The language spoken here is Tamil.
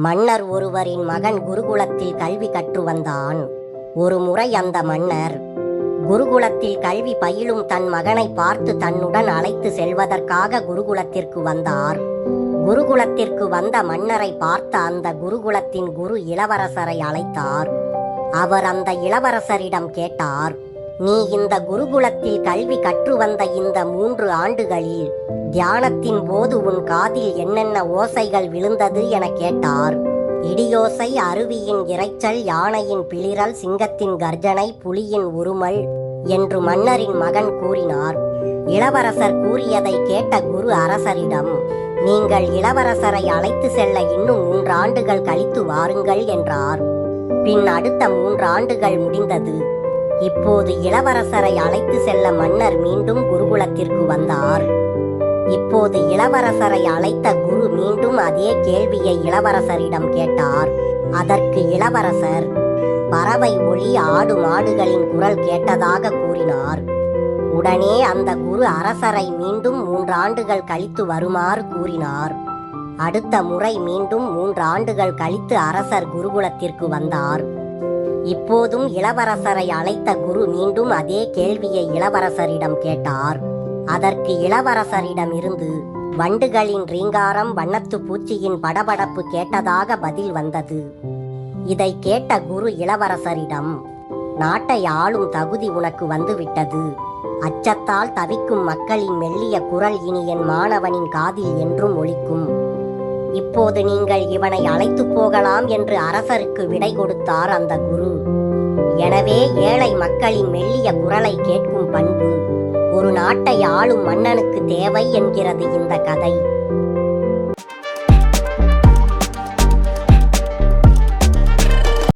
மன்னர் ஒருவரின் மகன் குருகுலத்தில் கல்வி கற்று வந்தான். ஒரு முறை அந்த மன்னர் குருகுலத்தில் கல்வி பயிலும் தன் மகனை பார்த்து தன்னுடன் அழைத்து செல்வதற்காக குருகுலத்திற்கு வந்தார். குருகுலத்திற்கு வந்த மன்னரை பார்த்த அந்த குருகுலத்தின் குரு இளவரசரை அழைத்தார். அவர் அந்த இளவரசரிடம் கேட்டார், நீ இந்த குருகுலத்தில் கல்வி கற்று வந்த இந்த 3 ஆண்டுகளில் தியானத்தின் போது உன் காதில் என்னென்ன ஓசைகள் விழுந்தது என கேட்டார். இடியோசை, அருவியின் இரைச்சல், யானையின் பிளிரல், சிங்கத்தின் கர்ஜனை, புலியின் உருமல் என்று மன்னரின் மகன் கூறினார். இளவரசர் கூறியதை கேட்ட குரு அரசரிடம், நீங்கள் இளவரசரை அழைத்து செல்ல இன்னும் 3 ஆண்டுகள் கழித்து வாருங்கள் என்றார். பின் அடுத்த 3 ஆண்டுகள் முடிந்தது. இப்போது இளவரசரை அழைத்து செல்ல மன்னர் மீண்டும் குருகுலத்திற்கு வந்தார். இப்போது இளவரசரை அழைத்த குரு மீண்டும் அதே கேள்வியை இளவரசரிடம் கேட்டார். அதற்கு இளவரசர் பறவை ஒலி, ஆடு மாடுகளின் குரல் கேட்டதாக கூறினார். உடனே அந்த குரு அரசரை மீண்டும் 3 ஆண்டுகள் கழித்து வருமாறு கூறினார். அடுத்த முறை மீண்டும் 3 ஆண்டுகள் கழித்து அரசர் குருகுலத்திற்கு வந்தார். இப்போதும் இளவரசரை அழைத்த குரு மீண்டும் அதே கேள்வியை இளவரசரிடம் கேட்டார். அதற்கு இளவரசரிடமிருந்து வண்டுகளின் ரீங்காரம், வண்ணத்து பூச்சியின் படபடப்பு கேட்டதாக பதில் வந்தது. இதை கேட்ட குரு இளவரசரிடம், நாட்டை ஆளும் தகுதி உனக்கு வந்துவிட்டது. அச்சத்தால் தவிக்கும் மக்களின் மெல்லிய குரல் இனி என் மாணவனின் காதில் என்றும் ஒலிக்கும். இப்போது நீங்கள் இவனை அழைத்து போகலாம் என்று அரசருக்கு விடை கொடுத்தார் அந்த குரு. எனவே ஏழை மக்களின் மெல்லிய குரலை கேட்கும் பண்பு ஒரு நாட்டை ஆளும் மன்னனுக்கு தேவை என்கிறது இந்த கதை.